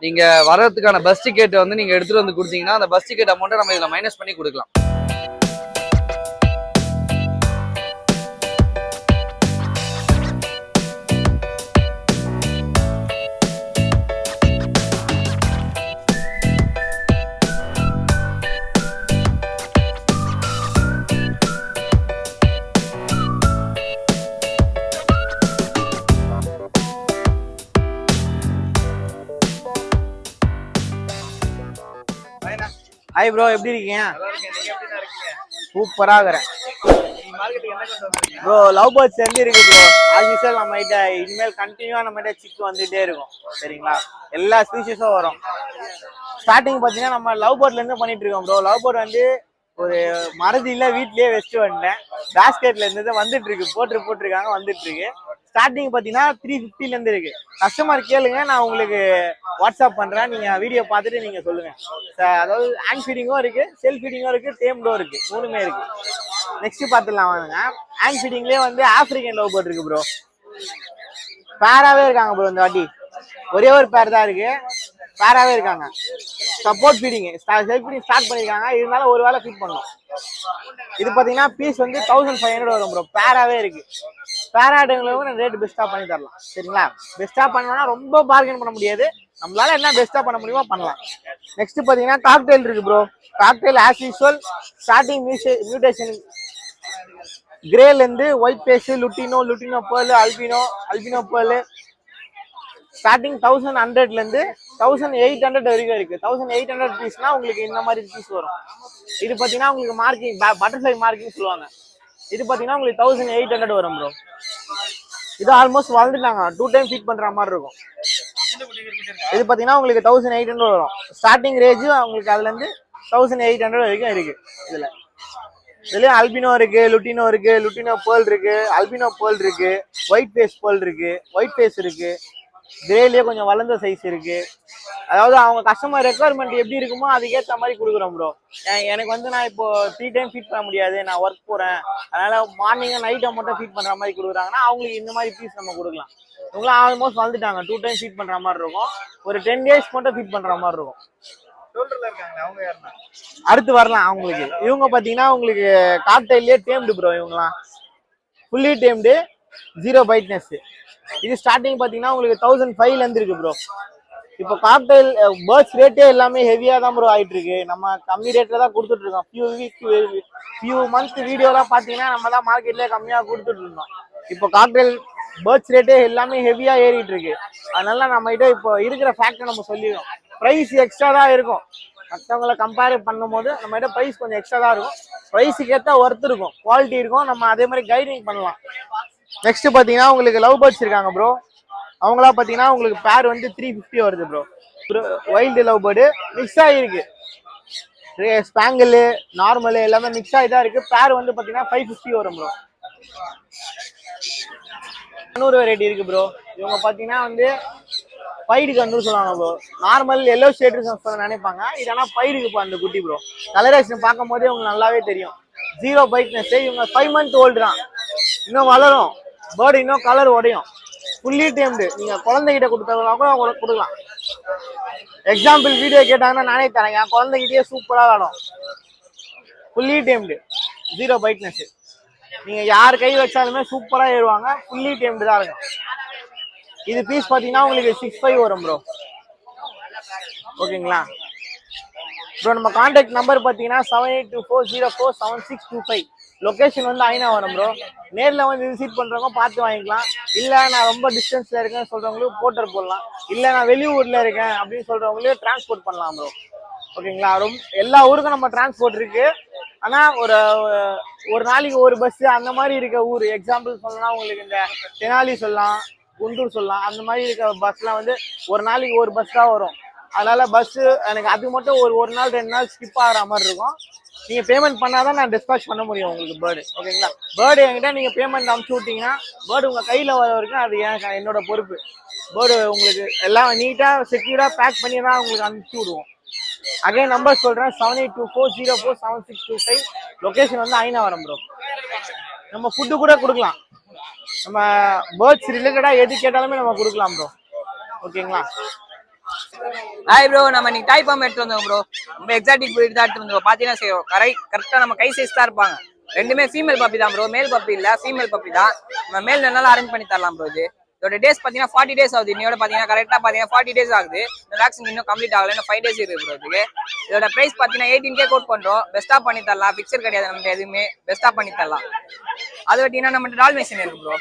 நீங்க வர்றதுக்கான bus ticket வந்து நீங்க எடுத்துட்டு வந்து கொடுத்தீங்கன்னா அந்த பஸ் டிக்கெட் அமௌண்ட்டை நம்ம இதுல மைனஸ் பண்ணி கொடுக்கலாம். ஹாய் ப்ரோ, எப்படி இருக்கீங்க? சூப்பரா இருக்கிறேன் ப்ரோ. லவ் பேர்ட்ஸ் எப்படி இருக்கு ப்ரோ? ஆஸ் யூசுவல் நம்ம கிட்ட இனிமேல் கண்டினியூவா நம்ம கிட்ட சிக்கு வந்துட்டே இருக்கும், சரிங்களா? எல்லா ஸ்பீஷஸும் வரும். ஸ்டார்டிங் பார்த்தீங்கன்னா நம்ம லவ் பேர்ட்ல இருந்து பண்ணிட்டு இருக்கோம் ப்ரோ. லவ் பேர்ட் வந்து ஒரு மறதியில வீட்லயே வச்சுட்டு வந்துட்டேன். பேஸ்கெட்ல இருந்து வந்துட்டு இருக்கு, போட்டிருக்காங்க, வந்துட்டு இருக்கு. ஸ்டார்டிங் பார்த்தீங்கன்னா 350 இருந்து இருக்கு. கஸ்டமர் கேளுங்க, நான் உங்களுக்கு வாட்ஸ்அப் பண்றேன். நீங்க வீடியோ பார்த்துட்டு நீங்க சொல்லுங்க. அதாவது ஹேண்ட் ஃபீடிங்கும் இருக்கு, செல்ஃப் ஃபீடிங்கும் இருக்கு, டேம்டும் இருக்கு, மூணுமே இருக்கு. நெக்ஸ்ட் பார்த்துடலாம் வாங்க. ஹேண்ட் ஃபீடிங்லேயே வந்து ஆப்பிரிக்கன் லவ் பேர்ட் இருக்கு ப்ரோ. பேராவே இருக்காங்க ப்ரோ. இந்த வாட்டி ஒரே ஒரு பேர் தான் இருக்கு, பேராவே இருக்காங்க. Support feeding self feeding start பண்ணிருக்காங்க, இருந்தாலும் ஒரு வேளை ஃபீட் பண்ணும். இது பார்த்தீங்கன்னா பீஸ் வந்து 1500 வரும் ப்ரோ. பேராவே இருக்கு. பேராடுங்களுக்கு ரேட் பெஸ்டா பண்ணி தரலாம், சரிங்களா? பெஸ்டா பண்ணோம்னா ரொம்ப பார்கெயின் பண்ண முடியாது, நம்மளால என்ன பெஸ்டா பண்ண முடியுமோ பண்ணலாம். நெக்ஸ்ட் பாத்தீங்கன்னா காக்டெயில் இருக்கு bro. Cocktail as usual starting mutation கிரேல இருந்து white face, lutino pearl, albino pearl starting 1100ல இருந்து 1800 வரைக்கும் இருக்கு. 1800 பீஸ்னா உங்களுக்கு இந்த மாதிரி பீஸ் வரும். இது பாத்தீங்கன்னா உங்களுக்கு மார்க்கிங் பட்டர்ஃப்ளை மார்க்கிங் சொல்லுவாங்க. இது பாத்தீங்கன்னா உங்களுக்கு 1800 வரும் ப்ரோ. இது ஆல்மோஸ்ட் வளர்ந்துட்டாங்க, 2 டைம் ஃபீட் பண்ற மாதிரி இருக்கும். இது பாத்தீங்கன்னா உங்களுக்கு 1800 வரும். ஸ்டார்டிங் ரேஞ்ச் உங்களுக்கு அதுல இருந்து 1800 வரைக்கும் இருக்கு. இதுலயும் அல்பினோ இருக்கு, லுட்டினோ பேர்ல் இருக்கு, அல்பினோ பேர்ல் இருக்கு, ஒயிட் பேஸ் பேர்ல் இருக்கு, ஒயிட் பேஸ் இருக்கு, கிரேலயே கொஞ்சம் வளர்ந்த சைஸ் இருக்கு. அதாவது அவங்க கஸ்டமர் ரெக்குவயர்மெண்ட் எப்படி இருக்குமோ அதுக்கேற்ற மாதிரி கொடுக்குறோம் ப்ரோ. எனக்கு வந்து நான் இப்போ 3 டைம் ஃபீட் பண்ண முடியாது, நான் ஒர்க் போறேன், அதனால மார்னிங் நைட்டை மட்டும் ஃபீட் பண்ற மாதிரி கொடுக்குறாங்கன்னா அவங்களுக்கு இந்த மாதிரி பீஸ் நம்ம கொடுக்கலாம். இவங்களாம் ஆல்மோஸ்ட் வந்துட்டாங்க, 2 டைம் ஃபீட் பண்ற மாதிரி இருக்கும். ஒரு 10 days மட்டும் ஃபீட் பண்ற மாதிரி இருக்கும். அடுத்து வரலாம் அவங்களுக்கு. இவங்க பாத்தீங்கன்னா உங்களுக்கு காக்டெயிலே டேம்டு ப்ரோ. இவங்கலாம் ஃபுல்லி டேம்டு, 0 பைட்னஸ். இது ஸ்டார்டிங் பாத்தீங்கன்னா உங்களுக்கு 1005ல இருந்து இருக்கு ப்ரோ. இப்போ காக்டெயில் பேர்ட்ஸ் ரேட்டே எல்லாமே ஹெவியா தான் ப்ரோ ஆயிட்டு இருக்கு. நம்ம கம்மி ரேட்ல தான் கொடுத்துட்டு இருக்கோம். ஃபியூ மந்த்ஸ் வீடியோலாம் பாத்தீங்கன்னா நம்ம தான் மார்க்கெட்ல கம்மியா கொடுத்துட்டு இருந்தோம். இப்போ காக்டெயில் பேர்ட்ஸ் ரேட்டே எல்லாமே ஹெவியா ஏறிட்டு இருக்கு. அதனால நம்ம கிட்ட இப்போ இருக்கிற ஃபேக்டர் நம்ம சொல்லிடுவோம். ப்ரைஸ் எக்ஸ்ட்ரா தான் இருக்கும், மற்றவங்களை கம்பேர் பண்ணும் போது நம்ம கிட்ட ப்ரைஸ் கொஞ்சம் எக்ஸ்ட்ரா தான் இருக்கும். ப்ரைஸுக்கு ஏற்ற ஒர்த் இருக்கும், குவாலிட்டி இருக்கும், நம்ம அதே மாதிரி கைடிங் பண்ணலாம். நெக்ஸ்ட் பாத்தீங்கன்னா உங்களுக்கு லவ் பேர்ட்ஸ் இருக்காங்க ப்ரோ. அவங்களா பாத்தீங்கன்னா உங்களுக்கு பேர் வந்து 350 வருது bro. Wild love bird mix ஆகிருக்கு, ஸ்பாங்கிள் நார்மல் எல்லாமே மிக்ஸ் ஆகி தான் இருக்கு. பேர் வந்து பாத்தீங்கன்னா 550 வரும் ப்ரோ. 200 வெரைட்டி இருக்கு ப்ரோ. இவங்க பாத்தீங்கன்னா வந்து பைடு கன்று சொல்லுவாங்க ப்ரோ. நார்மல் எல்லோ ஷேட் நினைப்பாங்க, இது ஆனா பைடுக்கு அந்த குட்டி ப்ரோ. கலரேஷன் பார்க்கும் போதே உங்களுக்கு நல்லாவே தெரியும். 0 பைட்னஸ். இவங்க 5 month ஓல்டு தான், இன்னும் வளரும். பேர்டு இன்னும் கலர் உடையும். ஃபுல்லி டேம்டு. நீங்க குழந்தைகிட்ட கொடுத்தா கூட கொடுக்கலாம். எக்ஸாம்பிள் வீடியோ கேட்டாங்கன்னா நானே தரேன், என் குழந்தைகிட்டயே சூப்பரா விளாடும். ஃபுல்லி டேம்டு, 0 பைட்னஸ். நீங்க யார் கை வச்சாலுமே சூப்பரா ஏறுவாங்க. ஃபுல்லி டேம்டு தான் இருக்கும். இது பீஸ் பாத்தீங்கன்னா உங்களுக்கு 65 வரும் ப்ரோ. ஓகேங்களா ப்ரோ? நம்ம கான்டாக்ட் நம்பர் பாத்தீங்கன்னா 7824047625. லொகேஷன் வந்து ஐநா வரும் ப்ரோ. நேரில் வந்து விசிட் பண்றவங்க பார்த்து வாங்கிக்கலாம். இல்லை நான் ரொம்ப டிஸ்டன்ஸ்ல இருக்கேன்னு சொல்றவங்களுக்கு போர்ட்டர் போடலாம். இல்லை நான் வெளியூர்ல இருக்கேன் அப்படின்னு சொல்றவங்களுக்கு டிரான்ஸ்போர்ட் பண்ணலாம் ப்ரோ. ஓகேங்களா? எல்லா ஊருக்கும் நம்ம டிரான்ஸ்போர்ட் இருக்கு. ஆனா ஒரு நாளைக்கு ஒரு பஸ் அந்த மாதிரி இருக்க ஊர், எக்ஸாம்பிள் சொல்லலாம் உங்களுக்கு இந்த தெனாலி சொல்லலாம், குண்டூர் சொல்லலாம், அந்த மாதிரி இருக்க பஸ்லாம் வந்து ஒரு நாளைக்கு ஒரு பஸ் தான் வரும். அதனால பஸ் எனக்கு அது மட்டும் ஒரு நாள் 2 நாள் ஸ்கிப் ஆகிற மாதிரி இருக்கும். நீங்க பேமெண்ட் பண்ணாதான் நான் டிஸ்பேச் பண்ண முடியும் உங்களுக்கு பேர்டு. ஓகேங்களா? பேர்டு என்கிட்ட நீங்க பேமெண்ட் அனுப்பிச்சு விட்டீங்கன்னா பேர்டு உங்க கையில வர வரைக்கும் அது என்னோட பொறுப்பு. பேர்டு உங்களுக்கு எல்லாம் நீட்டா செக்யூரா பேக் பண்ணி தான் உங்களுக்கு அனுப்பிச்சு விடுவோம். அகைன் நம்பர் சொல்றேன், 7824047625. லொகேஷன் வந்து ஐநா வரும் ப்ரோ. நம்ம ஃபுட்டு கூட கொடுக்கலாம். நம்ம பேர்ட்ஸ் ரிலேட்டடா எது கேட்டாலுமே நம்ம கொடுக்கலாம் ப்ரோ. ஓகேங்களா? ஹாய் ப்ரோ, நம்ம இன்னைக்கு டாய் ஃபார்ம் எடுத்து வந்தோம் ப்ரோ. ரொம்ப எக்ஸாட்டிக் பிரீட் தான் எடுத்து வந்தோம். பாத்தீங்கன்னா செய்யும் கரெக்டா நம்ம கை சைஸ் தான் இருப்பாங்க. ரெண்டுமே ஃபீமேல் பப்பி தான் ப்ரோ, மேல் பப்பி இல்ல, ஃபீமேல் பப்பி தான். நம்ம மேல் வேணாலும் அரேஞ்ச் பண்ணி தரலாம் ப்ரோ. இது இதோட டேஸ் பாத்தீங்கன்னா 40 டேஸ் ஆகுது. இன்னையோட பாத்தீங்கன்னா கரெக்டா பாத்தீங்கன்னா 40 டேஸ் ஆகுது. இந்த வேக்சின் இன்னும் கம்ப்ளீட் ஆகல, இன்னும் 5 டேஸ் இருக்கு ப்ரோ இதுக்கு. இதோட பிரைஸ் பாத்தீங்கன்னா 18K கோட் பண்றோம். பெஸ்டா பண்ணி தரலாம், பிக்சர் கிடையாது நம்ம எதுவுமே, பெஸ்டா பண்ணி தரலாம். அது பாத்தீங்கன்னா நம்ம டால்மேஷன் இருக்கு ப்ரோ.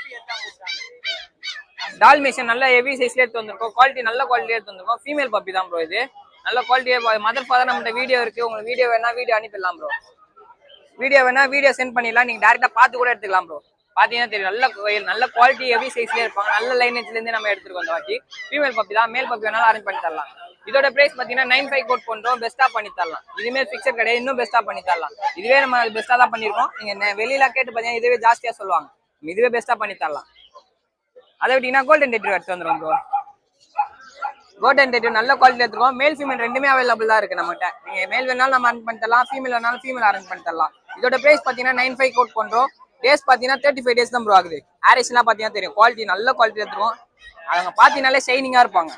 டால்மேஷன் நல்ல ஹெவி சைஸ்ல எடுத்து வந்திருக்கோம். குவாலிட்டி நல்ல குவாலிட்டி எடுத்து வந்திருக்கோம். ஃபீமேல் பப்பி தான் ப்ரோ இது. நல்ல குவாலிட்டியா மதர் ஃபாதர் நம்மகிட்ட வீடியோ இருக்கு. உங்களுக்கு வீடியோ வேணா வீடியோ அனுப்பிடலாம் ப்ரோ. வீடியோ வேணா வீடியோ சென்ட் பண்ணிடலாம். நீங்க டேரக்டா பார்த்து கூட எடுத்துக்கலாம் ப்ரோ. பாத்தீங்கன்னா தெரியும், நல்ல குவாலிட்டி ஹெவி சைஸ்ல இருப்பாங்க. நல்ல லைனேஜ்ல இருந்து நம்ம எடுத்துருக்கோம் இந்த வாட்டி. ஃபீமேல் பப்பி தான், மேல் பப்பி வேணாலும் அரேஞ்ச் பண்ணி தரலாம். இதோட பிரைஸ் பாத்தீங்கன்னா 95 கோட் பண்றோம். பெஸ்டா பண்ணி தரலாம். இதுமே பிக்சர் கிடையாது, இன்னும் பெஸ்டா பண்ணி தரலாம். இதுவே நம்ம பெஸ்டா தான் பண்ணிருக்கோம். நீங்க வெளியில கேட்டு பாத்தீங்கன்னா இதுவே ஜாஸ்தியா சொல்லுவாங்க. இதுவே பெஸ்டா பண்ணி தரலாம். அதை விட்டீங்கன்னா கோல்டன் ரெட்ரீவர் எடுத்து வந்துடும் ப்ரோ. கோல்டன் ரெட்ரீவர் நல்ல குவாலிட்டி எடுத்துருக்கோம். மேல் ஃபீமேல் ரெண்டுமே அவைலபிள் தான் இருக்கு நம்மகிட்ட. நீங்க மேல் வேணாலும் நம்ம அரேஞ்ச் பண்ணி தரலாம், ஃபீமேல் வேணாலும் ஃபீமேல் அரேஞ்ச் பண்ணி தரலாம். இதோட பிரைஸ் பாத்தீங்கன்னா 95 கோட் பண்றோம். டேஸ் பாத்தீங்கன்னா 35 டேஸ் தான் ப்ரோ ஆகுது. ஆரேஸ் எல்லாம் பாத்தீங்கன்னா தெரியும், குவாலிட்டி நல்ல குவாலிட்டி எடுத்துருவோம். அவங்க பாத்தீங்கன்னாலே ஷைனிங்கா இருப்பாங்க.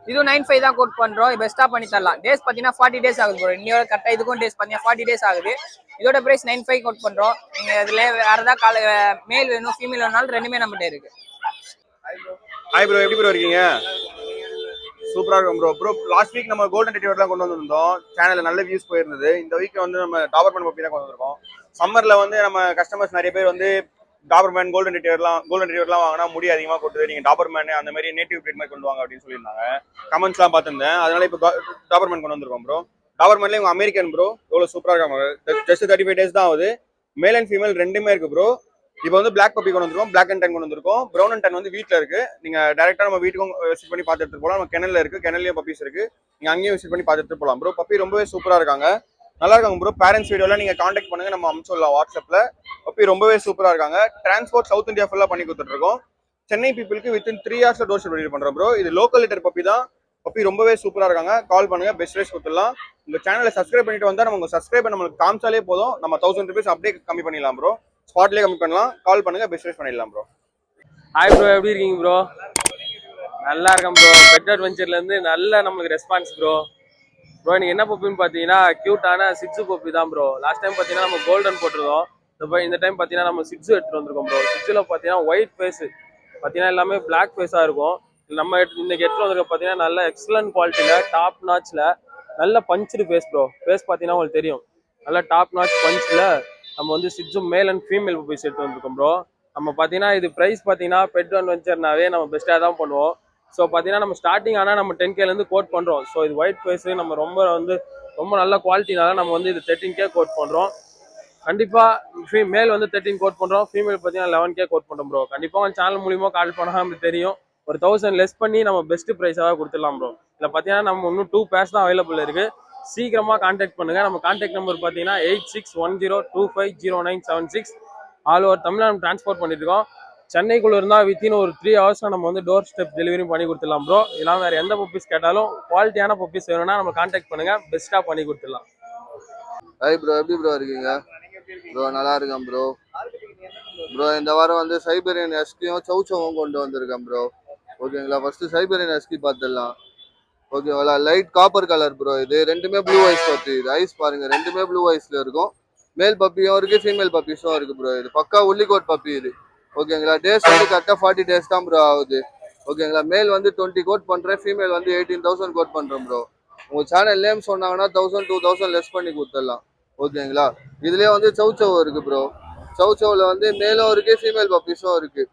இதுவும் 95 தான் கோட் பண்றோம். பெஸ்டா பண்ணி தரலாம். டேஸ் பாத்தீங்கன்னா 40 டேஸ் ஆகுது ப்ரோ. இன்னொரு கரெக்டா இதுக்கும் டேஸ் பாத்தீங்கன்னா 40 டேஸ் ஆகுது. இதோட பிரைஸ் 95 கோட் பண்றோம். நீங்க இதுல வேற ஏதாவது மேல் வேணும் ஃபீமேல் வேணாலும் ரெண்டுமே நம்மகிட்ட இருக்கு. ஹாய் ப்ரோ, எப்படி ப்ரோ இருக்கீங்க? சூப்பரா இருக்கும் ப்ரோ. ப்ரோ லாஸ்ட் வீக் நம்ம கோல்டன் ரெட்ரீவர்லாம் கொண்டு வந்திருந்தோம். சேனல்ல நல்ல வியூஸ் போயிருந்தது. இந்த வீக் வந்து நம்ம டாபர்மேன் பப்பி தான் கொண்டு வந்திருக்கோம். சம்மர்ல வந்து நம்ம கஸ்டமர்ஸ் நிறைய பேர் வந்து டாபர்மேன் கோல்டன் ரெட்ரீவர்லாம் வாங்கினா முடி அதிகமாக கொட்டுது, நீங்க டாபர்மேன் அந்த மாதிரி நேட்டிவ் ப்ரீட் மாதிரி கொண்டு வாங்க அப்படின்னு சொல்லியிருந்தாங்க. கமெண்ட்ஸ்லாம் பார்த்துருந்தேன். அதனால இப்போ டாபர்மேன் கொண்டு வந்திருக்கோம் ப்ரோ. டாபர்மேன்ல இவங்க அமெரிக்கன் ப்ரோ. எவ்வளோ சூப்பராக இருக்காங்க. ஜஸ்ட் 35 டேஸ் தான் ஆகுது. மேல் அண்ட் ஃபீமேல் ரெண்டுமே இருக்கு ப்ரோ. இப்போ வந்து பிளாக் பப்பி கொண்டு வந்திருக்கோம், பிளாக் அண்ட் டென் கொண்டு வந்திருக்கோம். ப்ரௌன் அண்ட் டென் வந்து வீட்டில் இருக்கு. நீங்க டேரக்டா நம்ம வீட்டுக்கும் விசிட் பண்ணி பார்த்து எடுத்துட்டு போகலாம். நம்ம கெனல்ல இருக்கு, கெனல்லையும் பப்பீஸ் இருக்கு. நீங்க அங்கேயும் விசிட் பண்ணி பார்த்து எடுத்துட்டு போகலாம் ப்ரோ. பப்பி ரொம்பவே சூப்பரா இருக்காங்க, நல்லா இருக்காங்க ப்ரோ. பேரண்ட்ஸ் வீடியோலாம் நீங்க கான்டாக்ட் பண்ணுங்க, நம்ம அனுப்பிச்சுடலாம் வாட்ஸ்அப்ல. பப்பி ரொம்பவே சூப்பரா இருக்காங்க. டிரான்ஸ்போர்ட் சவுத் இந்தியா ஃபுல்லா பண்ணி கொடுத்துட்டு இருக்கோம். சென்னை பீப்புளுக்கு வித்தின் 3 hours டோர் டெலிவரி பண்றோம் ப்ரோ. இது லோக்கல் லிட்டர் பப்பி தான். பப்பி ரொம்பவே சூப்பரா இருக்காங்க. கால் பண்ணுங்க, பெஸ்ட் ரேஸ் கொடுத்துடலாம். உங்க சேனலை சப்ஸ்கிரைப் பண்ணிட்டு வந்தா நம்ம உங்க சப்ஸ்கிரைபர் நம்மளுக்கு காமிச்சாலே போதும், நம்ம 1000 rupees அப்படியே கம்மி பண்ணிடலாம் ப்ரோ. ஸ்பாட்லேயே கம்மி பண்ணலாம். கால் பண்ணுங்க, பெஸ்ட் ரேஸ் பண்ணிடலாம் ப்ரோ. ஹாய் ப்ரோ, எப்படி இருக்கீங்க ப்ரோ? நல்லா இருக்கேன் ப்ரோ. பெட் அட்வென்ச்சர்லேருந்து நல்ல நம்மளுக்கு ரெஸ்பான்ஸ் ப்ரோ. ப்ரோ எனக்கு என்ன பப்பின்னு பார்த்தீங்கன்னா க்யூட்டான சிக்ஸு பப்பி தான் ப்ரோ. லாஸ்ட் டைம் பார்த்தீங்கன்னா நம்ம கோல்டன் போட்டிருந்தோம். இந்த டைம் பார்த்தீங்கன்னா நம்ம சிக்ஸு எடுத்துகிட்டு வந்திருக்கோம் ப்ரோ. சிக்ஸில் பார்த்தீங்கன்னா ஒயிட் ஃபேஸு பார்த்தீங்கன்னா எல்லாமே பிளாக் ஃபேஸாக இருக்கும். நம்ம இன்னைக்கு எடுத்துகிட்டு வந்திருக்க பார்த்தீங்கன்னா நல்ல எக்ஸலன்ட் குவாலிட்டியில் டாப் நாச்சில் நல்ல பஞ்சுடு ஃபேஸ் ப்ரோ. ஃபேஸ் பார்த்தீங்கன்னா உங்களுக்கு தெரியும், நல்ல டாப் நாச் பஞ்சில் நம்ம வந்து சிக்ஸும் மேல் அண்ட் ஃபீமேல் பப்பீஸ் எடுத்து வந்திருக்கோம் ப்ரோ. நம்ம பார்த்தீங்கன்னா இது ப்ரைஸ் பார்த்தீங்கன்னா பெட் அட்வென்ச்சர்னாவே நம்ம பெஸ்ட்டாக தான் பண்ணுவோம். ஸோ பார்த்தீங்கன்னா நம்ம ஸ்டார்டிங் ஆனால் நம்ம 10Kலேருந்து கோட் பண்ணுறோம். ஸோ இது ஒயிட் ஃபேஸு நம்ம ரொம்ப நல்ல குவாலிட்டினால நம்ம வந்து இது 13K கோட் பண்ணுறோம். கண்டிப்பாக மேல் வந்து 13 கோட் பண்ணுறோம், ஃபீமேல் பார்த்தீங்கன்னா 11K கோட் பண்ணுறோம் ப்ரோ. கண்டிப்பாக உங்கள் சேனல் மூலியமாக கால் பண்ணால் நமக்கு தெரியும், ஒரு 1000 லெஸ் பண்ணி நம்ம பெஸ்ட் ப்ரைஸாக கொடுத்துடலாம் ப்ரோ. இதில் பார்த்தீங்கன்னா நம்ம இன்னும் 2 பேர்ஸ் தான் அவைலபிள் இருக்குது. சீக்கிரமாக கான்டாக்ட் பண்ணுங்கள். நம்ம கான்டாக்ட் நம்பர் பார்த்தீங்கன்னா 8610250976. ஆல் ஓவர் தமிழ்நாடு நம்ம டிரான்ஸ்போர்ட் பண்ணிட்டு இருக்கோம். சென்னைக்குள்ள இருந்தால் வித்தின் ஒரு 3 hours நம்ம வந்து டோர் ஸ்டெப் டெலிவரி பண்ணி கொடுத்துடலாம் ப்ரோ. இதெல்லாம் வேறு எந்த பப்பீஸ் கேட்டாலும் குவாலிட்டியான பப்பீஸ் வேணும்னா நம்ம கான்டாக்ட் பண்ணுங்கள், பெஸ்ட்டாக பண்ணி கொடுத்துடலாம். ஹாய் ப்ரோ, எப்படி ப்ரோ இருக்கீங்க? ப்ரோ நல்லா இருக்கேன் ப்ரோ. ப்ரோ இந்த வாரம் வந்து சைபீரியன் ஹஸ்கியும் சௌச்சவும் கொண்டு வந்திருக்கேன் ப்ரோ. ஓகேங்களா? ஃபர்ஸ்ட் சைபீரியன் ஹஸ்கி பார்த்துடலாம். ஓகேங்களா? Light copper colour bro. இது ரெண்டுமே ப்ளூ ஐஸ் பப்பி. இது ஐஸ் பாருங்க, ரெண்டுமே ப்ளூ ஐஸ்ல இருக்கும். மேல் பப்பியும் இருக்கு, ஃபீமேல் பப்பீஸும் இருக்கு ப்ரோ. இது பக்கா உள்ளிகோட் பப்பி இது. ஓகேங்களா? டேஸ் வந்து கரெக்டாக 40 டேஸ் தான் ப்ரோ ஆகுது. ஓகேங்களா? மேல் வந்து 20 கோட் பண்ணுறேன், ஃபீமேல் வந்து 18,000 கோட் பண்ணுறேன் ப்ரோ. உங்கள் சேனல் நேம் சொன்னாங்கன்னா 1000 2000 லெஸ் பண்ணி கொடுத்துடலாம். ஓகேங்களா? இதுலேயே வந்து சௌச்சவ் இருக்கு ப்ரோ. சௌச்சவில் வந்து மேலும் இருக்கு, ஃபீமேல் பப்பீஸும் இருக்கு.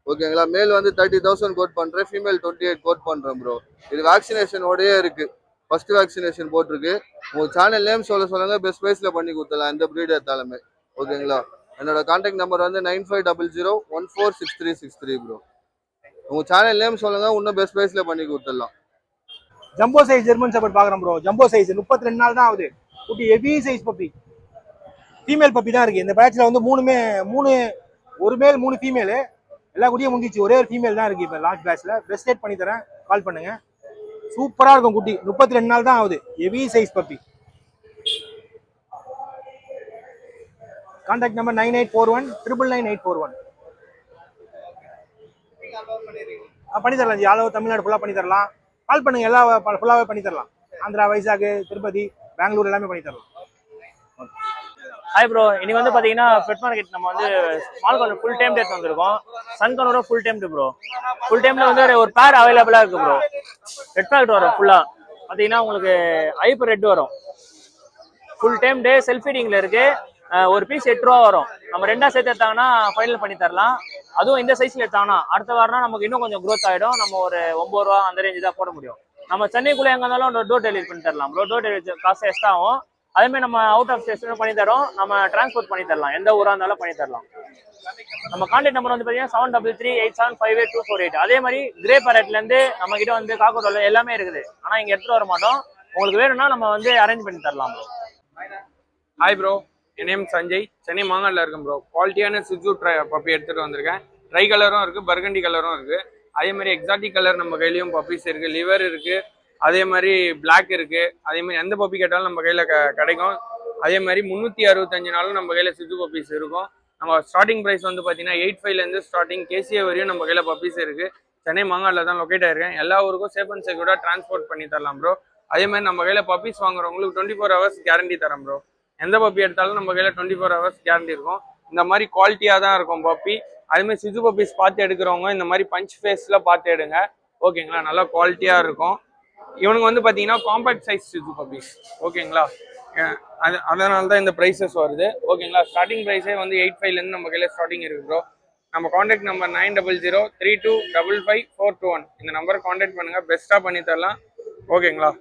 ஓகேங்களா? மேல் வந்து 30,000 கோட் பண்ணுறேன், ஃபீமேல் 28 கோட் பண்ணுறேன் ப்ரோ. இது வேக்சினேஷனோடயே இருக்கு, ஃபர்ஸ்ட் வேக்சினேஷன் போட்டிருக்கு. உங்கள் சேனல் நேம் சொல்லுங்க, பெஸ்ட் ப்ரைஸில் பண்ணி கொடுத்துடலாம் எந்த ப்ரீட் எடுத்தாலுமே. ஓகேங்களா? என்னோட கான்டாக்ட் நம்பர் வந்து 9500146363 ப்ரோ. உங்கள் சேனல் நேம் சொல்லுங்க, இன்னும் பெஸ்ட் ப்ரைஸில் பண்ணி கொடுத்துடலாம். ஜம்போ சைஸ் ஜெர்மன் ஷெப்பர்ட் பார்க்குறோம் ப்ரோ. ஜம்போ சைஸ் 32 நாள் தான் ஆகுது. குட்டி heavy size puppy, female puppy தான் இருக்கு. இந்த பேட்ச்ல வந்து ஒரு மேல் 3 ஃபீமேலு. எல்லா குட்டியும் முடிஞ்சிச்சு, ஒரே ஒரு ஃபீமேல் தான் இருக்கு இப்போ லாஸ்ட் பேட்ச்ல. பெஸ்ட் ரேட் பண்ணி தரேன், கால் பண்ணுங்க. சூப்பரா இருக்கும் குட்டி, 32 நாள் தான் ஆகுது. Heavy size puppy. Contact number 9841999841. பண்ணி தரலாம் ஜி, ஆல் ஓவர் தமிழ்நாடு ஃபுல்லாக பண்ணி தரலாம். கால் பண்ணுங்க, எல்லா ஃபுல்லாகவே பண்ணி தரலாம். ஆந்திரா, வைசாக், திருப்பதி, பெங்களூர் எல்லாமே பண்ணி தரலாம். ஹாய் ப்ரோ, இன்னைக்கு வந்து பாத்தீங்கன்னா பெட் மார்க்கெட் நம்ம வந்து small corner full time date வந்திருக்கோம். சன் கார்னரும் ஃபுல் டைம் ப்ரோ. ஃபுல் டைம்ல வந்து ஒரு பேர் அவைலபிளா இருக்கு ப்ரோ. ரெட் பேக்கெட் வரும் ஃபுல்லா பாத்தீங்கன்னா உங்களுக்கு ஹைப்பர் ரெட் வரும். ஃபுல் டைம் டே செல்ஃப் ஃபீடிங்ல இருக்கு. ஒரு பீஸ் 8 ரூபா வரும். நம்ம ரெண்டா சேர்த்து எடுத்தாங்கன்னா ஃபைனல் பண்ணி தரலாம். அதுவும் இந்த சைஸ்ல எடுத்தாங்கன்னா அடுத்த வாரம்னா நமக்கு இன்னும் கொஞ்சம் க்ரோத் ஆயிடும். நம்ம ஒரு 9 ரூபா அந்த ரேஞ்சு தான் போட முடியும். நம்ம சென்னைக்குள்ள எங்க இருந்தாலும் டோர் டெலிவரி பண்ணி தரலாம் ப்ரோ. டோர் டெலிவரி காசு எக்ஸ்ட்ரா ஆகும். அதே மாதிரி நம்ம அவுட் ஆஃப் ஸ்டேஷன் பண்ணி தரோம். நம்ம டிரான்ஸ்போர்ட் பண்ணி தரலாம், எந்த ஊரா இருந்தாலும் பண்ணி தரலாம். நம்ம கான்டாக்ட் நம்பர் வந்து பாத்தீங்கன்னா 7338758248. அதே மாதிரி கிரே பேரட்ல இருந்து நம்ம கிட்ட வந்து காக்கோட்டோல எல்லாமே இருக்குது. ஆனா இங்க எடுத்துட்டு வர மாட்டோம். உங்களுக்கு வேணும்னா நம்ம வந்து அரேஞ்ச் பண்ணி தரலாம் ப்ரோ. ஹாய் ப்ரோ, என் நேம் சஞ்சய். சென்னை மாங்காடில் இருக்கேன் ப்ரோ. குவாலிட்டியான சிஜு பப்பி எடுத்துகிட்டு வந்திருக்கேன். ட்ரை கலரும் இருக்குது, பர்கண்டி கலரும் இருக்குது. அதே மாதிரி எக்ஸாட்டிக் கலர் நம்ம கையிலையும் பப்பீஸ் இருக்குது. லிவர் இருக்குது, அதே மாதிரி பிளாக் இருக்குது. அதே மாதிரி எந்த பப்பி கேட்டாலும் நம்ம கையில் கிடைக்கும். அதே மாதிரி 365 நாளும் நம்ம கையில் சிஜு பப்பீஸ் இருக்கும். நம்ம ஸ்டார்டிங் ப்ரைஸ் வந்து பார்த்தீங்கன்னா 85லேருந்து ஸ்டார்டிங் கேசிஏ வரையும் நம்ம கையில் பப்பீஸ் இருக்குது. சென்னை மாங்காடில் தான் லொக்கேட் ஆயிருக்கேன். எல்லா ஊருக்கும் சேஃப் அண்ட் செக்யூர்டாக டிரான்ஸ்போர்ட் பண்ணி தரலாம் ப்ரோ. அதே மாதிரி நம்ம கையில் பப்பீஸ் வாங்குறவங்களுக்கு 24 ஹவர்ஸ் கேரண்டி தரோம் ப்ரோ. எந்த பப்பி எடுத்தாலும் நம்ம கையில் 24 ஹவர்ஸ் கேரண்டி இருக்கும். இந்த மாதிரி குவாலிட்டியாக தான் இருக்கும் பப்பி. அதேமாதிரி சிஜு பப்பீஸ் பார்த்து எடுக்கிறவங்க இந்த மாதிரி பஞ்ச் ஃபேஸில் பார்த்து எடுங்க, ஓகேங்களா? நல்லா குவாலிட்டியாக இருக்கும். இவனுக்கு வந்து பார்த்தீங்கன்னா காம்பேக்ட் சைஸ் சிஜு பப்பீஸ், ஓகேங்களா? அதனால தான் இந்த ப்ரைஸஸ் வருது, ஓகேங்களா? ஸ்டார்டிங் ப்ரைஸே வந்து 85லேருந்து நம்ம கையில் ஸ்டார்டிங் இருக்குது ப்ரோ. நம்ம காண்டாக்ட் நம்பர் 9003255421. இந்த நம்பரை காண்டாக்ட் பண்ணுங்கள், பெஸ்ட்டாக பண்ணி தரலாம், ஓகேங்களா?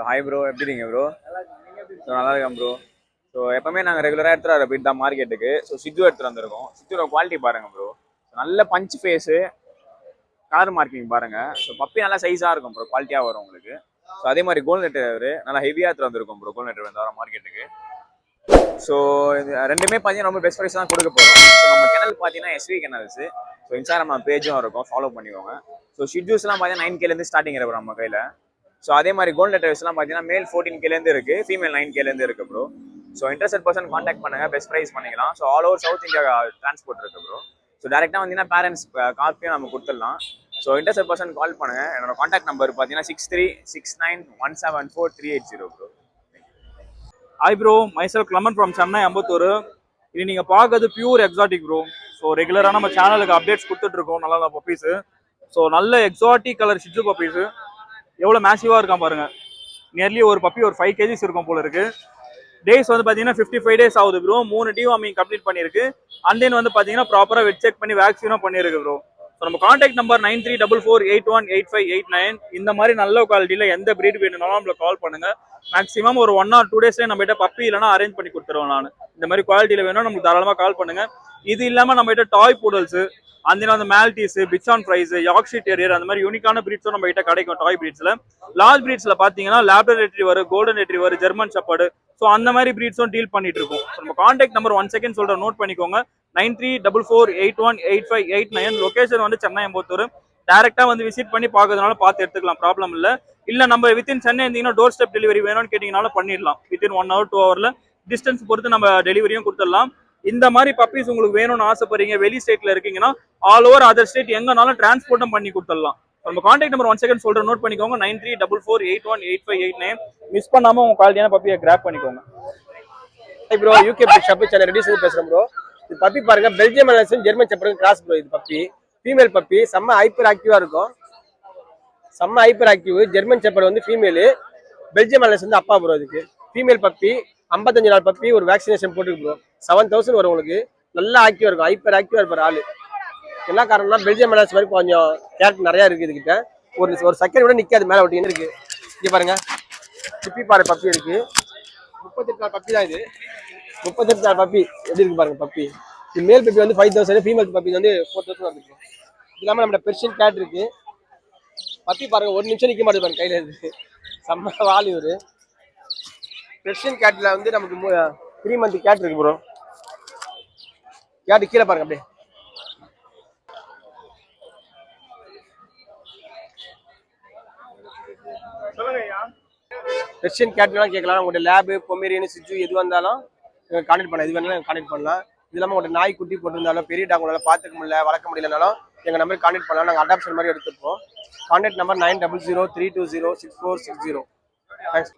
ஹாய் ப்ரோ, எப்படி இருக்கீங்க ப்ரோ? நல்லா இருக்கேன் ப்ரோ. ஸோ எப்பவுமே நாங்கள் ரெகுலராக எடுத்துகிட்டு வர போயிட்டு தான் மார்க்கெட்டுக்கு. ஸோ சிஜு எடுத்துகிட்டு வந்திருக்கோம். சிஜுவோட குவாலிட்டி பாருங்கள் ப்ரோ. நல்ல பஞ்ச் ஃபேஸு, கார் மார்க்கிங் பாருங்கள். ஸோ பப்பி நல்லா சைஸாக இருக்கும் ப்ரோ, குவாலிட்டியாக வரும் உங்களுக்கு. ஸோ அதே மாதிரி கோல்டன் ரெட்ரீவர் நல்லா ஹெவியாக எடுத்துகிட்டு வந்திருக்கோம் ப்ரோ. கோல்டன் ரெட்ரீவர் வர மார்க்கெட்டுக்கு. ஸோ இது ரெண்டுமே பார்த்தீங்கன்னா ரொம்ப பெஸ்ட் ப்ரைஸ் தான் கொடுக்க போகிறோம். ஸோ நம்ம சேனல் பார்த்தீங்கன்னா எஸ்வி கேனல்ஸு. ஸோ இன்ஸ்டாகிராம் பேஜும் இருக்கும், ஃபாலோ பண்ணிக்கோங்க. ஸோ ஷிட்ஜூஸ்லாம் பார்த்தீங்கன்னா 9Kலேருந்து ஸ்டார்டிங் இருக்கும் நம்ம கையில். ஸோ அதே மாதிரி கோல்டன் ரெட்ரீவர்ஸ்லாம் பார்த்தீங்கன்னா மேல் 14Kலேருந்து இருக்குது, ஃபீமேல் 9Kலேருந்து இருக்குது bro. So interest person contact பண்ணுங்கள், பெஸ்ட் ப்ரைஸ் பண்ணிக்கலாம். So all over south India transport இருக்குது ப்ரோ. ஸோ டேரெக்டாக வந்தீங்கன்னா பேரண்ட்ஸ் காப்பியும் நம்ம கொடுத்துடலாம். ஸோ இன்ட்ரெஸ்ட் பர்சன் கால் பண்ணுங்கள். என்னோட காண்டாக்ட் நம்பர் பார்த்தீங்கன்னா 6369174380 bro. Hi bro, myself கிளமன் from Chennai Ambattur. இது நீங்கள் பார்க்கறது பியூர் எக்ஸாட்டிக் ப்ரோ. ஸோ ரெகுலராக நம்ம சேனலுக்கு அப்டேட்ஸ் கொடுத்துட்ருக்கோம், நல்லா பப்பீஸு. ஸோ நல்ல எக்ஸாட்டிக் கலர் சிஜு பப்பீஸு. எவ்வளோ மேசிவாக இருக்கான் பாருங்கள். நியர்லி ஒரு பப்பி ஒரு 5 kgs இருக்கும் போல இருக்குது. டேஸ் வந்து பார்த்தீங்கன்னா 55 days ஆகுது ப்ரோ. 3 டிவார்மிங் கம்ப்ளீட் பண்ணியிருக்கு. அண்ட் தென் வந்து பார்த்தீங்கன்னா ப்ராப்பராக வெட் செக் பண்ணி வேக்சினும் பண்ணியிருக்கு ப்ரோ. ஸோ நம்ம காண்டாக்ட் நம்பர் 9344818589. இந்த மாதிரி நல்ல குவாலிட்டியில் எந்த ப்ரீட் வேணும்னாலும் நம்மளை கால் பண்ணுங்கள். மேக்ஸிமம் ஒரு 1 or 2 daysலேயே நம்மகிட்ட பப்பி இல்லைனா அரேஞ்ச் பண்ணி கொடுத்துருவோம். நான் இந்த மாதிரி குவாலிட்டியில் வேணும் நமக்கு தாராளமாக கால் பண்ணுங்கள். இது இல்லாமல் நம்மகிட்ட டாய் பூடல்ஸு, அந்த மேல்டீஸ், பிச்சான் ஃப்ரைஸ், யார்க்ஷயர் டெரியர் அந்த மாதிரி யூனிக்கான பிரீட்ஸும் நம்ம கிட்ட கிடைக்கும். டாய் பிரீட்ஸ்ல லார்ஜ் பிரீட்ஸ்ல பாத்தீங்கன்னா Labrador retriever, golden retriever, German shepherd, so அந்த மாதிரி பிரீட்ஸும் டீல் பண்ணிட்டு இருக்கோம். நம்ம காண்டாக்ட் நம்பர் 1 செகண்ட் சொல்ற, நோட் பண்ணிக்கோங்க. 9344818589. லொகேஷன் வந்து சென்னை அம்பத்தூர். டேரக்டா வந்து விசிட் பண்ணி பார்க்கறதுனால பார்த்து எடுத்துக்கலாம், ப்ராப்ளம் இல்லை. இல்ல நம்ம வித்தின் சென்னை இருந்தீங்கன்னா டோர் ஸ்டெப் டெலிவரி வேணும்னு கேட்டீங்கனாலும் பண்ணிடலாம். வித்தின் 1 hour 2 hourல டிஸ்டன்ஸ் பொறுத்து நம்ம டெலிவரியும் கொடுத்துடலாம். இந்த மாதிரி பப்பீஸ் உங்களுக்கு வேணும்னு ஆசைப்படுறீங்க, வெளி ஸ்டேட்ல இருக்கீங்கன்னா ஆல் ஓவர் அதர் ஸ்டேட் எங்கனாலும் டிரான்ஸ்போர்ட்டும் பண்ணி கொடுத்துடலாம். நம்ம காண்டாக்ட் நம்பர் 1 செகண்ட் சொல்றேன், நோட் பண்ணிக்கோங்க. 9344818589. மிஸ் பண்ணாம உங்க குவாலிட்டியான பப்பியை கிராப் பண்ணிக்கோங்க. Bro, UK shop channel reduce பேசுறேன் ப்ரோ. இது பப்பி பாருங்க, பெல்ஜியம் மலர்ஸும் ஜெர்மன் ஷெப்பர்டும் கிராஸ் ப்ரோ. இது பப்பி ஃபீமேல் பப்பி, செம்ம ஹைப்பர் ஆக்டிவா இருக்கும். செம்ம ஹைப்பர் ஆக்டிவ். ஜெர்மன் ஷெப்பர்ட் வந்து ஃபீமேலு, பெல்ஜியம் மலர்ஸ் வந்து அப்பா ப்ரோ. இதுக்கு ஃபீமேல் பப்பி 55 நாள் பப்பி, ஒரு வேக்சினேஷன் போட்டுருக்கு ப்ரோ. 7000 வரும் உங்களுக்கு. நல்லா ஆக்டிவா இருக்கும், ஹைப்பர் ஆக்டிவா இருப்பார் ஆளு. என்ன காரணம்னா பெல்ஜியம் மலர்ஸ் மாதிரி கொஞ்சம் கேரக்டர் நிறைய இருக்கு இதுகிட்ட. ஒரு செகண்ட் விட நிக்காது, மேல ஒட்டி இருக்கு. இங்க பாருங்க, சிப்பி பாறை பப்பி இருக்கு. 38 நாள் பப்பி தான் இது. 38 நாள் பப்பி எப்படி இருக்கு பாருங்க பப்பி. இது மேல் பப்பி வந்து 5000, ஃபீமேல் பப்பி வந்து 4000 வருது. இது இல்லாமல் நம்ம பெர்ஷியன் கேட் இருக்கு. பப்பி பாருங்க, ஒரு நிமிஷம் நிக்க மாட்டேது பாருங்க, கையில இருக்கு. செம்ம வாலி ஒரு பெர்ஷியன் கேட்ல வந்து நமக்கு 3 month கேட் இருக்கு ப்ரோ. கேட் கீழே பாருங்க அப்படியே. பெர்ஷியன் கேட் வேணா கேட்கலாம். உங்களோட லேபு, பொமேரியன், சிஜு எது வந்தாலும் கான்டெக்ட் பண்ணலாம். இது வேணாலும் கான்டெக்ட் பண்ணலாம். இது இல்லாமல் உங்களோட நாய் குட்டி போட்டிருந்தாலும், பெரிய டாக் உங்களால் பார்த்துக்க முடியல, வளர்க்க முடியலனாலும் எங்கள் நம்பருக்கு கான்டாக்ட் பண்ணலாம். நாங்கள் அடாப்ஷன் மாதிரி எடுத்துருப்போம். Contact number 9003206460. Thanks.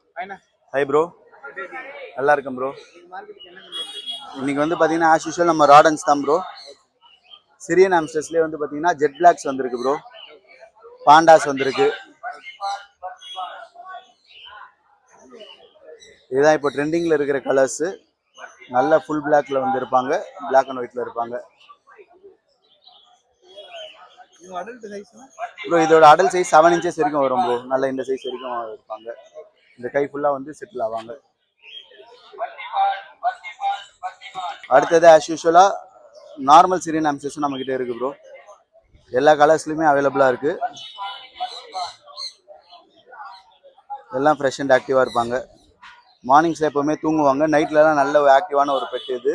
Hi bro, நல்லா இருக்கேன் ப்ரோ. இன்னைக்கு வந்து பார்த்தீங்கன்னா ஆஸ் யூஷுவல் நம்ம ராடன்ஸ் தான் ப்ரோ. சிரியன் ஆம்ஸ்டர்ஸ்லேயே வந்து பார்த்தீங்கன்னா ஜெட் பிளாக்ஸ் வந்திருக்கு ப்ரோ, பாண்டாஸ் வந்திருக்கு. இதுதான் இப்போ ட்ரெண்டிங்கில் இருக்கிற கலர்ஸு. நல்ல ஃபுல் பிளாக்ல வந்து இருப்பாங்க, பிளாக் அண்ட் ஒயிட்ல இருப்பாங்க ப்ரோ. இதோட அடல்ட் சைஸ் 7 inches வரைக்கும் வரும் ப்ரோ. நல்ல இந்த சைஸ் வரைக்கும் இருப்பாங்க. இந்த கை ஃபுல்லாக வந்து செட்டில் ஆவாங்க. அடுத்தது ஆஸ் யூஷுவலாக நார்மல் சிரியன் ஆம்ஸ்டர்ஸும் நம்மக்கிட்ட இருக்குது ப்ரோ. எல்லா கலர்ஸ்லையுமே அவைலபிளாக இருக்குது. எல்லாம் ஃப்ரெஷ் அண்ட் ஆக்டிவாக இருப்பாங்க. மார்னிங்ஸில் எப்போவுமே தூங்குவாங்க. நைட்லலாம் நல்ல ஆக்டிவான ஒரு பெட் இது.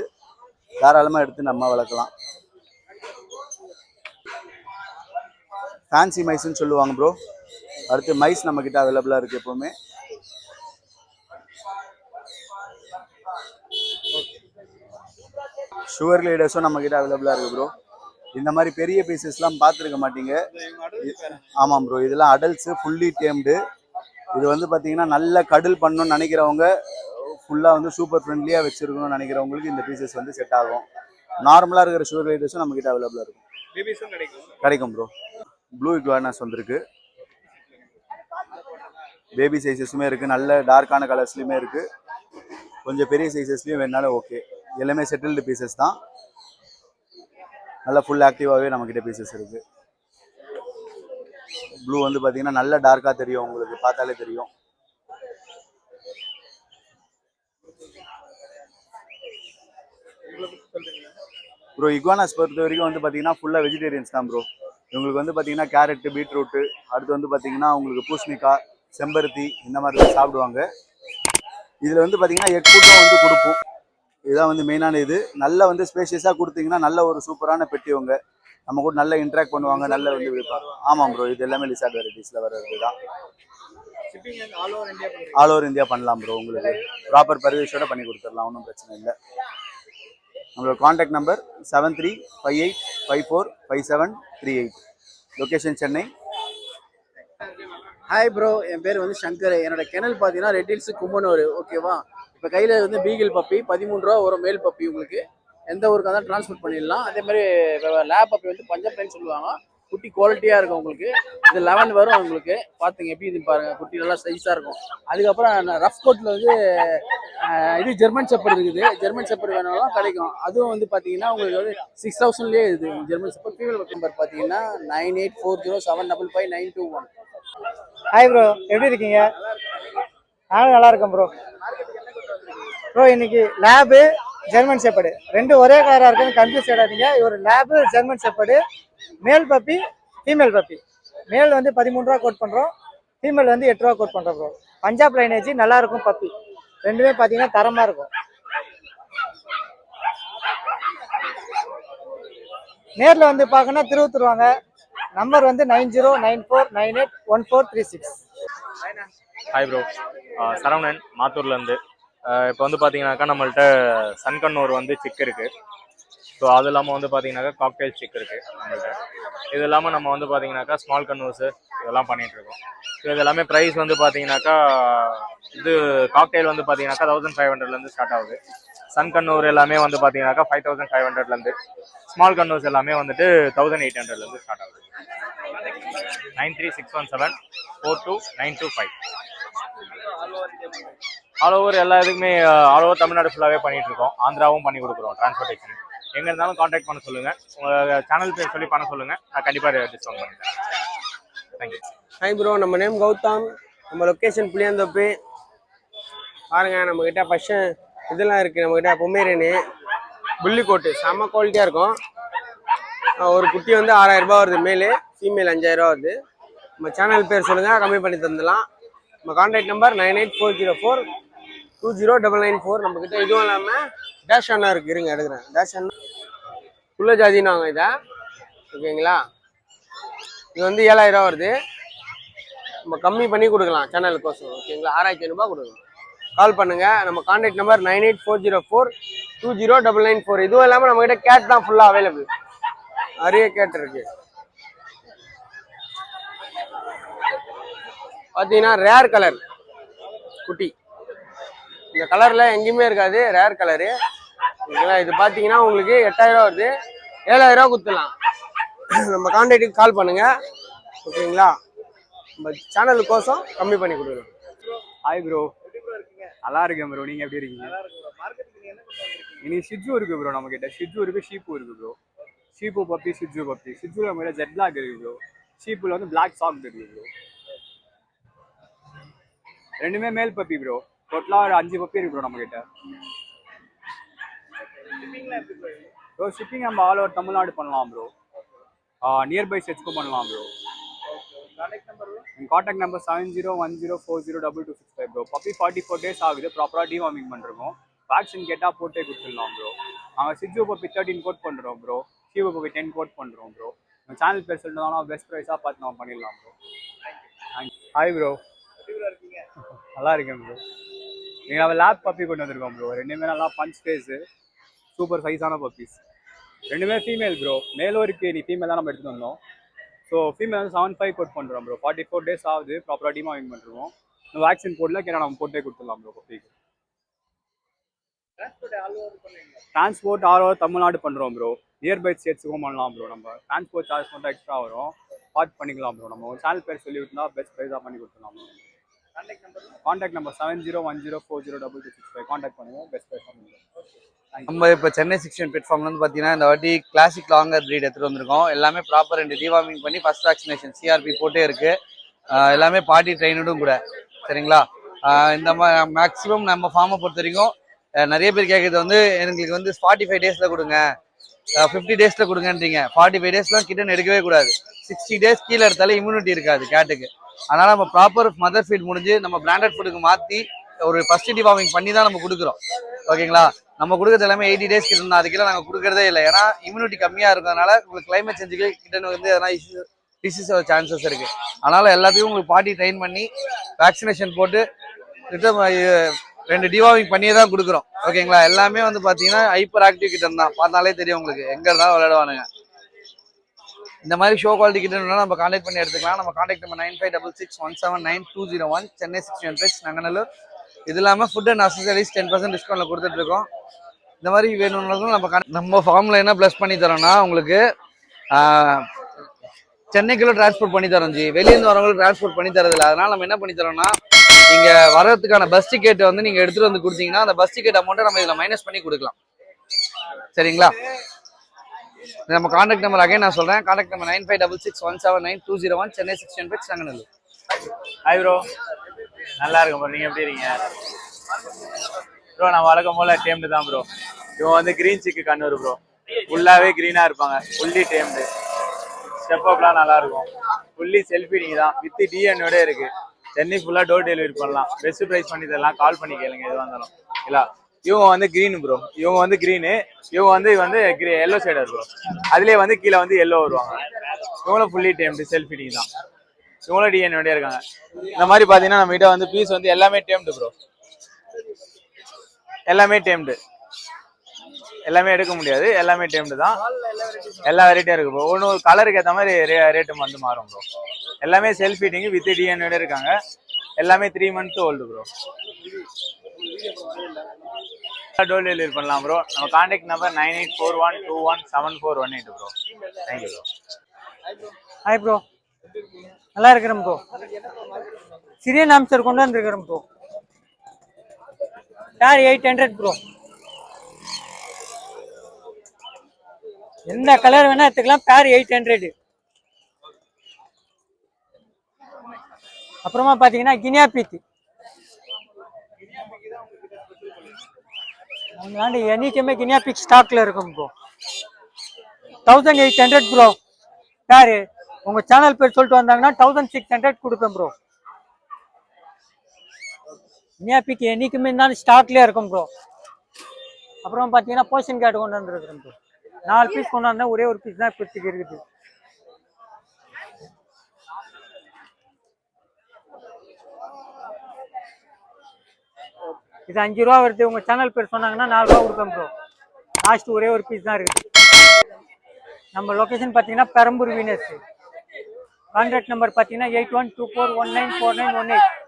தாராளமாக எடுத்து நம்ம வளர்க்கலாம். ஃபேன்சி மைஸ்ன்னு சொல்லுவாங்க ப்ரோ. அடுத்து மைஸ் நம்மக்கிட்ட அவைலபிளாக இருக்குது எப்போவுமே. சுகர் லைடர்ஸும் நம்மக்கிட்ட அவைலபிளாக இருக்குது ப்ரோ. இந்த மாதிரி பெரிய பீசஸ்லாம் பார்த்துருக்க மாட்டீங்க. ஆமாம் ப்ரோ, இதெல்லாம் அடல்ட்ஸு, ஃபுல்லி டேம்டு. இது வந்து பார்த்தீங்கன்னா நல்ல கடல் பண்ணணும்னு நினைக்கிறவங்க, ஃபுல்லாக வந்து சூப்பர் ஃப்ரெண்ட்லியாக வச்சுருக்கணும்னு நினைக்கிறவங்களுக்கு இந்த பீசஸ் வந்து செட் ஆகும். நார்மலாக இருக்கிற சுகர் லைடர்ஸும் நம்மக்கிட்ட அவைலபிளாக இருக்கும். கிடைக்கும் ப்ரோ. ப்ளூ இக்வானாஸ் வந்திருக்கு. பேபி சைஸஸுமே இருக்குது. நல்ல டார்க்கான கலர்ஸ்லையுமே இருக்குது. கொஞ்சம் பெரிய சைஸஸ்லையும் வேணாலும் ஓகே. எல்லாமே செட்டில்டு பீசஸ் தான். நல்லா ஃபுல் ஆக்டிவாகவே நம்மக்கிட்ட பீசஸ் இருக்குது. ப்ளூ வந்து பார்த்தீங்கன்னா நல்ல டார்க்காக தெரியும், உங்களுக்கு பார்த்தாலே தெரியும். ப்ரோ இக்வானாஸ் பொறுத்த வரைக்கும் வந்து பார்த்தீங்கன்னா ஃபுல்லாக வெஜிடேரியன்ஸ் தான் ப்ரோ. இவங்களுக்கு வந்து பார்த்தீங்கன்னா கேரட்டு, பீட்ரூட்டு, அடுத்து வந்து பார்த்தீங்கன்னா உங்களுக்கு பூசணிக்காய், செம்பருத்தி இந்த மாதிரி தான் சாப்பிடுவாங்க. இதில் வந்து பார்த்தீங்கன்னா எக் ஃபுட்டும் வந்து கொடுப்போம். இதுதான் வந்து மெயினான இது. நல்லா வந்து ஸ்பேஷியஸாக கொடுத்தீங்கன்னா நல்ல ஒரு சூப்பரான பெட்டி. இவங்க நம்ம கூட நல்லா இன்ட்ராக்ட் பண்ணுவாங்க, நல்ல வந்து விற்பாங்க. ஆமாம் ப்ரோ, இது எல்லாமே லிசார்ட் வெரைட்டிஸில் வர்றது தான். ஆல் ஓவர் இந்தியா பண்ணலாம் ப்ரோ. உங்களுக்கு ப்ராப்பர் பர்வேஸோட பண்ணி கொடுத்துடலாம், ஒன்றும் பிரச்சனை இல்லை. நம்மளோட contact number 7358545738. Location Chennai. Hi bro, என் பேர் வந்து சங்கர். என்னோட கெனல் பார்த்தீங்கன்னா ரெட் ஹில்ஸ் கும்பனூர். ஓகேவா? இப்போ கையில் வந்து பீகிள் பப்பி 13 ரூபா ஒரு மேல் பப்பி. உங்களுக்கு எந்த ஊருக்காக தான் ட்ரான்ஸ்போர்ட் பண்ணிடலாம். அதே மாதிரி லேப் பப்பி வந்து பஞ்சப்லைன்னு சொல்லுவாங்க. குட்டி குவாலிட்டியாக இருக்கும் உங்களுக்கு. இது 11 வரும் உங்களுக்கு. பார்த்துங்க எப்படி இது பாருங்கள். குட்டி நல்லா சைஸாக இருக்கும். அதுக்கப்புறம் ரஃப் கோட்டில் வந்து இது ஜெர்மன் ஷெப்பர்ட் இருக்குது. ஜெர்மன் ஷெப்பர்ட் வேணாலும் கிடைக்கும். அதுவும் வந்து பார்த்தீங்கன்னா உங்களுக்கு வந்து 6000லேயே இது ஜெர்மன் ஷெப்பர்ட். ஃபீமேல் நம்பர் பார்த்தீங்கன்னா 9840755921. ஹாய் ப்ரோ, எப்படி இருக்கீங்க? நானும் நல்லா இருக்கேன் ப்ரோ. ப்ரோ இன்னைக்கு லேபு ஜெர்மன் ஷெப்பர்டு ரெண்டு ஒரே கலராக இருக்குன்னு கன்ஃபியூஸ் ஆகிடாதீங்க. ஒரு lab German shepherd, male puppy, female puppy. மேல் வந்து 13 ரூபா கோட் பண்ணுறோம், ஃபீமேல் வந்து 8 ரூபா கோட் பண்ணுறோம் ப்ரோ. பஞ்சாப் லைனேஜ் நல்லா இருக்கும் பப்பி. ரெண்டுமே பார்த்தீங்கன்னா தரமாக இருக்கும். நேரில் வந்து பார்க்கணுன்னா திருவத்தூர் வாங்க. நம்பர் வந்து 9094981436. ஹாய் ப்ரோ, சரவணன் மாத்தூர்லேருந்து. இப்போ வந்து பார்த்தீங்கன்னாக்கா நம்மள்ட்ட சன்கண்ணூர் வந்து சிக் இருக்குது. ஸோ அது இல்லாமல் வந்து பார்த்தீங்கன்னாக்கா காக்டெயில் சிக் இருக்குது நம்மள்ட்ட. இது இல்லாமல் நம்ம வந்து பார்த்தீங்கன்னாக்கா ஸ்மால் கண்ணூர்ஸு இதெல்லாம் பண்ணிகிட்ருக்கோம். ஸோ இது எல்லாமே ப்ரைஸ் வந்து பார்த்தீங்கன்னாக்கா இது காக்டெயில் வந்து பார்த்தீங்கன்னாக்கா 1500லேருந்து ஸ்டார்ட் ஆகுது. சன்கண்ணூர் எல்லாமே வந்து பார்த்தீங்கன்னாக்கா 5500லேருந்து. ஸ்மால் கண்ணூர்ஸ் எல்லாமே வந்துட்டு 1800லேருந்து ஸ்டார்ட் ஆகுது. 9361742925. ஆல் ஓவர் எல்லா இதுக்குமே ஆல் ஓவர் தமிழ்நாடு ஃபுல்லாகவே பண்ணிட்டு இருக்கோம். ஆந்திராவும் பண்ணி கொடுக்குறோம் டிரான்ஸ்போர்ட்டேஷன். எங்கே இருந்தாலும் காண்டாக்ட் பண்ண சொல்லுங்கள். உங்கள் சேனல் பேர் சொல்லி பண்ண சொல்லுங்கள், நான் கண்டிப்பாக டிஸ்கவுண்ட் பண்ணிக்கிறேன். தேங்க்யூ. ஹாய் ப்ரோ, நம்ம நேம் கௌதம். நம்ம லொக்கேஷன் புளியாந்தோப்பு. பாருங்கள், நம்மக்கிட்ட பஷன் இதெல்லாம் இருக்குது. நம்மக்கிட்ட பொம்மேரியனு, புள்ளிக்கோட்டு செம்ம குவாலிட்டியாக இருக்கும். ஒரு குட்டி வந்து 6000 ரூபா வருது. மேலு, ஃபீமேல் 5000 ரூபா வருது. நம்ம சேனல் பேர் சொல்லுங்கள், கம்மி பண்ணி தந்துடலாம். நம்ம கான்டாக்ட் நம்பர் 9840420994. நம்மக்கிட்ட இதுவும் இல்லாமல் டேஷ் அண்ணா இருக்குது. இருங்க எடுக்கிறேன். டேஷ் அண்ணா குள்ள ஜாதின்னு வாங்க இதை. ஓகேங்களா? இது வந்து 7000 ரூபா வருது. நம்ம கம்மி பண்ணி கொடுக்கலாம் சேனலுக்கோசம். ஓகேங்களா? 6500 ரூபா கொடுக்கலாம். கால் பண்ணுங்கள். நம்ம கான்டாக்ட் நம்பர் 9840420994. இதுவும் இல்லாமல் நம்மக்கிட்ட கேட் தான் ஃபுல்லாக அவைலபிள். நிறைய கேட் இருக்குது. பார்த்தீங்கன்னா ரேர் கலர் குட்டி. இந்த கலர்ல எங்கேயுமே இருக்காது, ரேர் கலரு. ஓகேங்களா, இது பார்த்தீங்கன்னா உங்களுக்கு 8000 வருது, 7000 கொடுத்துடலாம். நம்ம கான்டாக்டுக்கு கால் பண்ணுங்க. ஓகேங்களா, நம்ம சேனலுக்கோசம் கம்மி பண்ணி கொடுக்குறோம். ஹாய் ப்ரோ, நல்லா இருக்கேன் ப்ரோ. நீங்க எப்படி இருக்கீங்க? இன்னைக்கு ஷிட்ஜு இருக்கு ப்ரோ, நம்ம கிட்ட ஷிட்ஜு இருக்கு, ஷீப்பு இருக்கு bro. Sheep puppy, shih tzu puppy. ஷிட்ஜுல நம்ம கிட்ட ஜெட் பிளாக் இருக்கு ப்ரோ. ஷீப்புல வந்து பிளாக் சாக்ட் இருக்கு ப்ரோ. ரெண்டுமே மேல் பப்பி ப்ரோ. டோட்டலா ஒரு 5 பப்பி இருக்கு ப்ரோ நம்ம கிட்ட. ப்ரோ ஷிப்பிங் நம்ம ஆல் ஓவர் தமிழ்நாடு பண்ணலாம் ப்ரோ. நியர்பை செட்ஸ்க்கும் பண்ணலாம் bro. Contact number 7010402265 bro. Puppy 44 days ஆகுது, ப்ராப்பராக டிவார்மிங் பண்ணிருக்கோம். வேக்சின் கேட்டால் போட்டே கொடுத்துடலாம் ப்ரோ. நாங்கள் சிட்ஜு பப்பி 13 கோட் பண்ணுறோம் ப்ரோ. ஷீவு பப்பி 10 கோட் பண்ணுறோம் ப்ரோ. நம்ம சேனல் பேர் சொல்லிட்டு பெஸ்ட் ப்ரைஸாக பார்த்து நம்ம பண்ணிடலாம் ப்ரோ. ஹாய் ப்ரோ, நல்லா இருக்கேன் ப்ரோ. நீங்கள் நம்ம லேப் பப்பி கொண்டு வந்திருக்கோம் ப்ரோ. ரெண்டுமே நல்லா பஞ்ச் ஃபேஸு, சூப்பர் சைஸான பப்பீஸ். ரெண்டுமே ஃபீமேல் ப்ரோ. மேலும் இருக்குது, நீ ஃபீமேல் தான் நம்ம எடுத்துகிட்டு வந்தோம். ஸோ ஃபீமேல் வந்து 75 கோட் பண்ணுறோம் ப்ரோ. 44 டேஸ் ஆகுது, ப்ராப்பராக டிமார்க்கிங் பண்ணுறோம். வேக்சின் போடல கேட்டால் நம்ம போட்டே கொடுத்துடலாம் bro பப்பிக்கு. Transport all over Tamil Nadu பண்ணுறோம் ப்ரோ. நியர்பை ஸ்டேட்ஸுக்கும் பண்ணலாம் ப்ரோ. நம்ம டிரான்ஸ்போர்ட் சார்ஜ் மட்டும் எக்ஸ்ட்ரா வரும், பார்த்து பண்ணிக்கலாம் ப்ரோ. நம்ம சேனல் பேர் சொல்லி விட்டுனா பெஸ்ட் ப்ரைஸாக பண்ணி கொடுத்துடலாம் ப்ரோ. கான்டாக்ட் நம்பர் 7010402265 கான்டாக்ட் பண்ணுங்கள், பெஸ்ட் ப்ரைஸாக பண்ணிக்கலாம். நம்ம இப்போ சென்னை 16 பிளாட்ஃபார்ம்ல வந்து பார்த்தீங்கன்னா இந்த வாட்டி கிளாசிக் லாங்கர் ப்ரீட் எடுத்துகிட்டு வந்திருக்கோம். எல்லாமே ப்ராப்பர் 2 டிவார்மிங் பண்ணி ஃபர்ஸ்ட் வேக்சினேஷன் சிஆர்பி போட்டே இருக்கு. எல்லாமே பார்ட்டி ட்ரைனடும் கூட, சரிங்களா. இந்த மேக்ஸிமம் நம்ம ஃபார்மை பொறுத்த வரைக்கும் நிறைய பேர் கேட்குறது வந்து எங்களுக்கு வந்து 45 டேஸில் கொடுங்க, 50 டேஸில் கொடுங்கன்றீங்க. 45 டேஸ்லாம் கிட்டன் எடுக்கவே கூடாது. 60 டேஸ் கீழே எடுத்தாலே இம்யூனிட்டி இருக்காது கேட்டுக்கு. அதனால் நம்ம ப்ராப்பர் மதர் ஃபீட் முடிஞ்சு நம்ம பிராண்டட் ஃபுட்டுக்கு மாற்றி ஒரு ஃபர்ஸ்ட் டிவார்மிங் பண்ணி தான் நம்ம கொடுக்குறோம். ஓகேங்களா, நம்ம கொடுக்குறது எல்லாமே 80 டேஸ் கிட்ட இருந்தால் அதுக்கெல்லாம் நாங்கள் கொடுக்குறதே இல்லை. ஏன்னா இம்யூனிட்டி கம்மியாக இருக்கிறதுனால உங்களுக்கு கிளைமேட் சேஞ்சுக்கு கிட்டன் வந்து எதனா டிசீஸ் சான்சஸ் இருக்குது. அதனால் எல்லாத்தையும் உங்களுக்கு பார்ட்டி ட்ரெயின் பண்ணி வேக்சினேஷன் போட்டு 2 டிவார்மிங் பண்ணியே தான் கொடுக்குறோம். ஓகேங்களா, எல்லாமே வந்து பார்த்தீங்கன்னா ஹைப்பர் ஆக்டிவ் கிட்டன் தான், பார்த்தாலே தெரியும் உங்களுக்கு, எங்கே இருந்தாலும் விளையாடுவானுங்க. இந்த மாதிரி ஷோ குவாலிட்டி கிட்டனா நம்ம கான்டாக்ட் பண்ணி எடுத்துக்கலாம். நம்ம கான்டாக்ட் நம்பர் 9566179201 சென்னை 16 நங்கநல்லூர். இது இல்லாமல் ஃபுட் அண்ட் அக்சசரிஸ் 10% டிஸ்கவுண்ட்ல கொடுத்துட்டு இருக்கோம். இந்த மாதிரி வேணும்னாலும் நம்ம ஃபார்ம்ல என்ன ப்ளஸ் பண்ணி தரோம்னா உங்களுக்கு சென்னைக்குள்ள டிரான்ஸ்போர்ட் பண்ணி தரோம் ஜி. வெளியிருந்து வரவங்களுக்கு டிரான்ஸ்போர்ட் பண்ணி தரதில்லை. அதனால நம்ம என்ன பண்ணி தரோம்னா நீங்க வரதுக்கான பஸ் டிக்கெட் வந்து நீங்க எடுத்துட்டு வந்து கொடுத்தீங்கன்னா அந்த பஸ் டிக்கெட் அமௌண்ட்டை நம்ம இதில் மைனஸ் பண்ணி கொடுக்கலாம், சரிங்களா. நம்ம கான்டாக்ட் நம்பர் அகைன் நான் சொல்றேன். Contact number 9566179201 Chennai 16 Nanganallur. Hi bro, நல்லா இருக்கும் ப்ரோ. நீங்க எப்படி இருக்கீங்க ப்ரோ? நான் வழக்கம் போல டேம்டு தான் ப்ரோ. இவன் வந்து கிரீன் சிக்கு கண்ணூர் ப்ரோ. ஃபுல்லாவே கிரீனா இருப்பாங்க, ஃபுல்லி டேம்டு. ஸ்டெப் அப்லாம் நல்லா இருக்கும். ஃபுல்லி செல்ஃபி தான், வித் டிஎன்னோட இருக்கு. சென்னை ஃபுல்லா டோர் டெலிவரி பண்ணலாம், பெஸ்ட் ப்ரைஸ் பண்ணி தரலாம். கால் பண்ணி கேளுங்க எதுவாக இருந்தாலும். இல்லை இவங்க வந்து கிரீன் ப்ரோ, இவங்க வந்து கிரீனு, இவங்க வந்து எல்லோ சைடர் ப்ரோ. அதுலேயே வந்து கீழே வந்து எல்லோ வருவாங்க. இவங்களும் ஃபுல்லி டேம்டு செல்ஃபி தான். இவங்களும் டிஎன்னோட இருக்காங்க. இந்த மாதிரி பார்த்தீங்கன்னா நம்ம கிட்ட வந்து பீஸ் வந்து எல்லாமே டேம்டு ப்ரோ. எல்லாமே டேம்டு, எல்லாமே எடுக்க முடியாது, எல்லாமே டேம்டு தான். எல்லா வெரைட்டியும் இருக்கு ப்ரோ. ஒன்று கலருக்கு ஏற்ற மாதிரி ரேட்டு வந்து மாறும் ப்ரோ. எல்லாமே செல்ஃப் ஃபீடிங் வித் டிஎன்ஓட இருக்காங்க. எல்லாமே 3 months old bro. Door delivery பண்ணலாம் ப்ரோ. நம்ம contact number 9841217418 bro. Thank you bro. Hi bro, நல்லா இருக்கிறேன் ப்ரோ. சிரியன் ஆம்ஸ்டர் கொண்டு வந்துருக்கிறேன் ப்ரோ. யார் 800 ப்ரோ. எந்த கலர் வேணா எடுத்துக்கலாம். பேர் 800. அப்புறமா பாத்தீங்கன்னா கினியா பீத்தி. என்னைக்குமே கினியா பீக் ஸ்டாக்ல இருக்கும் ப்ரோ. 1800 ப்ரோ. பேரு உங்க சேனல் பேர் சொல்லிட்டு வந்தாங்கன்னா 1600 கொடுப்பேன் ப்ரோ. கினியா பீக் என்னைக்குமே தான் ஸ்டாக்லயே இருக்கும் ப்ரோ. அப்புறம் பாத்தீங்கன்னா போர்ஷன் கேட் கொண்டு வந்துருக்கிறேன் ப்ரோ. 4 பீஸ் கொண்டு வந்தா ஒரே ஒரு பீஸ் தான் இப்போதைக்கு இருக்குது. இது 5 ரூபா வருது. உங்க சேனல் பேர் சொன்னாங்கன்னா 4 ரூபா கொடுப்பேன் ப்ரோ. லாஸ்ட் ஒரே ஒரு பீஸ் தான் இருக்குது. நம்ம லொகேஷன் பார்த்தீங்கன்னா பெரம்பூர் வீனஸ். கான்டாக்ட் நம்பர் பார்த்தீங்கன்னா 8124194918.